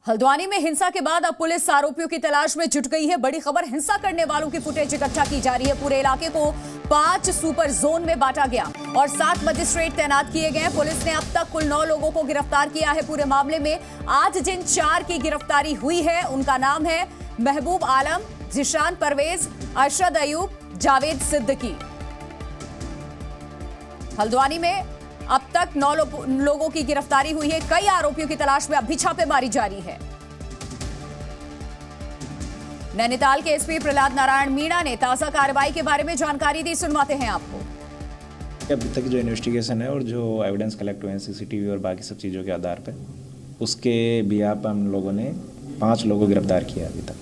हल्द्वानी में हिंसा के बाद अब पुलिस आरोपियों की तलाश में जुट गई है। बड़ी खबर, हिंसा करने वालों की फुटेज इकट्ठा की जा रही है। पूरे इलाके को 5 सुपर जोन में बांटा गया और 7 मजिस्ट्रेट तैनात किए गए हैं। पुलिस ने अब तक कुल 9 लोगों को गिरफ्तार किया है। पूरे मामले में आज जिन 4 की गिरफ्तारी हुई है उनका नाम है महबूब आलम, जिशान परवेज, अरशद अयूब, जावेद सिद्दीकी। हल्द्वानी में अब तक 9 लोगों की गिरफ्तारी हुई है। कई आरोपियों की तलाश में अभी छापेमारी जारी है। नैनीताल के एसपी प्रहलाद नारायण मीणा ने ताजा कार्रवाई के बारे में जानकारी दी, सुनवाते हैं आपको। अभी तक जो इन्वेस्टिगेशन है और जो एविडेंस कलेक्ट हुए हैं सीसीटीवी और बाकी सब चीज़ों के आधार पर, उसके बिहार पर हम लोगों ने 5 लोगों को गिरफ्तार किया अभी तक।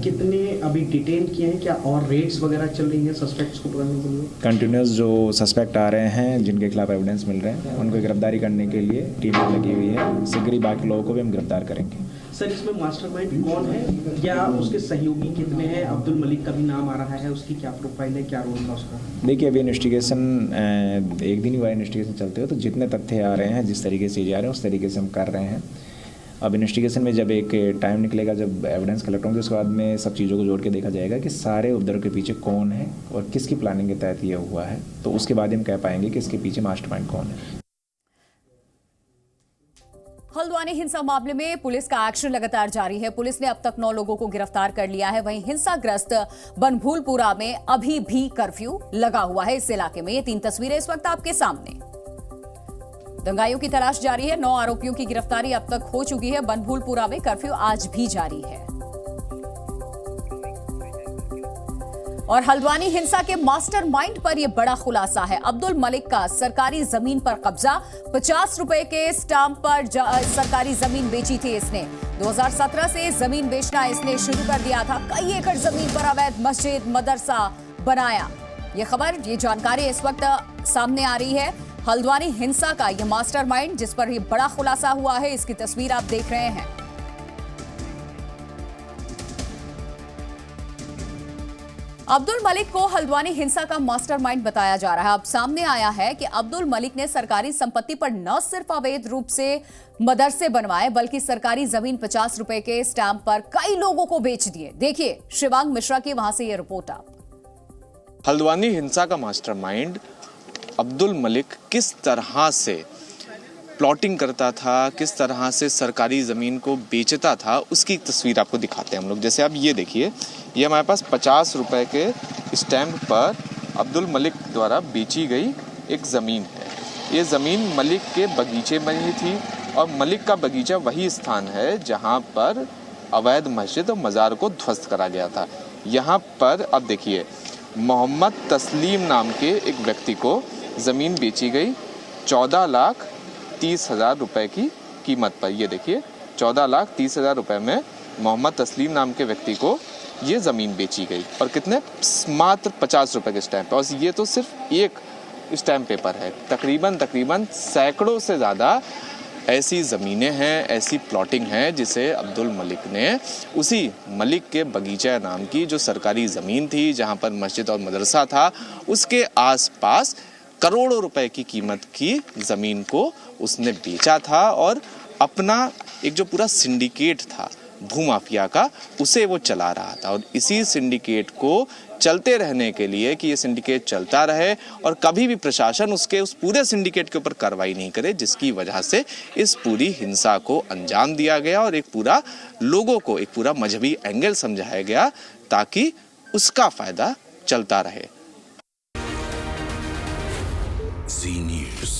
कितने अभी डिटेन किए हैं, क्या और रेड्स वगैरह चल रही है सस्पेक्ट्स को पकड़ने के लिए? कंटिन्यूस जो सस्पेक्ट आ रहे हैं, जिनके खिलाफ एविडेंस मिल रहे हैं, उनको गिरफ्तारी करने के लिए टीमें लगी हुई है। शीघ्र ही बाकी लोगों को भी हम गिरफ्तार करेंगे। सर, इसमें मास्टरमाइंड कौन है, क्या उसके सहयोगी कितने हैं? अब्दुल मलिक का भी नाम आ रहा है, उसकी क्या प्रोफाइल है, क्या रोल था उसका? देखिए, अभी इन्वेस्टिगेशन एक दिन ही हुआ इन्वेस्टिगेशन चलते हो, तो जितने तथ्य आ रहे हैं, जिस तरीके से चीज़ें आ रहे हैं, उस तरीके से हम कर रहे हैं। अब इन्वेस्टिगेशन में जब एक टाइम निकलेगा, जब एविडेंस कलेक्ट होंगे, उसके बाद में सब चीज़ों को जोड़ के देखा जाएगा कि सारे उपद्रव के पीछे कौन है और किसकी प्लानिंग के तहत ये हुआ है। तो उसके बाद हम कह पाएंगे कि इसके पीछे मास्टरमाइंड कौन है। हल्द्वानी हिंसा मामले में पुलिस का एक्शन लगातार जारी है। पुलिस ने अब तक 9 लोगों को गिरफ्तार कर लिया है। वहीं हिंसाग्रस्त बनभूलपुरा में अभी भी कर्फ्यू लगा हुआ है इस इलाके में। ये 3 तस्वीरें इस वक्त आपके सामने। दंगाइयों की तलाश जारी है। 9 आरोपियों की गिरफ्तारी अब तक हो चुकी है। बनभूलपुरा में कर्फ्यू आज भी जारी है। और हल्द्वानी हिंसा के मास्टरमाइंड पर यह बड़ा खुलासा है। अब्दुल मलिक का सरकारी जमीन पर कब्जा, 50 रुपए के स्टाम्प पर सरकारी जमीन बेची थी इसने। 2017 से जमीन बेचना इसने शुरू कर दिया था। कई एकड़ जमीन पर अवैध मस्जिद, मदरसा बनाया। यह खबर, ये जानकारी इस वक्त सामने आ रही है। हल्द्वानी हिंसा का यह मास्टरमाइंड, जिस पर यह बड़ा खुलासा हुआ है, इसकी तस्वीर आप देख रहे हैं। अब्दुल मलिक को हल्द्वानी हिंसा का मास्टरमाइंड बताया जा रहा है। अब सामने आया है कि अब्दुल मलिक ने सरकारी संपत्ति पर न सिर्फ अवैध रूप से मदरसे बनवाए, बल्कि सरकारी जमीन 50 रुपए के स्टैंप पर कई लोगों को बेच दिए। देखिए शिवांग मिश्रा की वहां से यह रिपोर्ट आप। हल्द्वानी हिंसा का मास्टरमाइंड अब्दुल मलिक किस तरह से प्लॉटिंग करता था, किस तरह से सरकारी ज़मीन को बेचता था, उसकी तस्वीर आपको दिखाते हैं हम लोग। जैसे आप ये देखिए, ये हमारे पास 50 रुपए के स्टैम्प पर अब्दुल मलिक द्वारा बेची गई एक ज़मीन है। ये ज़मीन मलिक के बगीचे में ही थी और मलिक का बगीचा वही स्थान है जहाँ पर अवैध मस्जिद और मज़ार को ध्वस्त करा गया था। यहाँ पर अब देखिए, मोहम्मद तस्लीम नाम के एक व्यक्ति को ज़मीन बेची गई 14,30,000 रुपए की कीमत पर। ये देखिए, 14,30,000 रुपए में मोहम्मद तस्लीम नाम के व्यक्ति को ये ज़मीन बेची गई। और कितने? मात्र 50 रुपए के स्टैम्प। और ये तो सिर्फ एक स्टैम्प पेपर है। तकरीबन सैकड़ों से ज़्यादा ऐसी ज़मीनें हैं, ऐसी प्लॉटिंग है जिसे अब्दुल मलिक ने उसी मलिक के बगीचा नाम की जो सरकारी ज़मीन थी, जहाँ पर मस्जिद और मदरसा था, उसके आसपास करोड़ों रुपए की कीमत की ज़मीन को उसने बेचा था और अपना एक जो पूरा सिंडिकेट था भूमाफिया का, उसे वो चला रहा था। और इसी सिंडिकेट को चलते रहने के लिए, कि ये सिंडिकेट चलता रहे और कभी भी प्रशासन उसके उस पूरे सिंडिकेट के ऊपर कार्रवाई नहीं करे, जिसकी वजह से इस पूरी हिंसा को अंजाम दिया गया और एक पूरा लोगों को एक पूरा मजहबी एंगल समझाया गया ताकि उसका फ़ायदा चलता रहे। Zee News.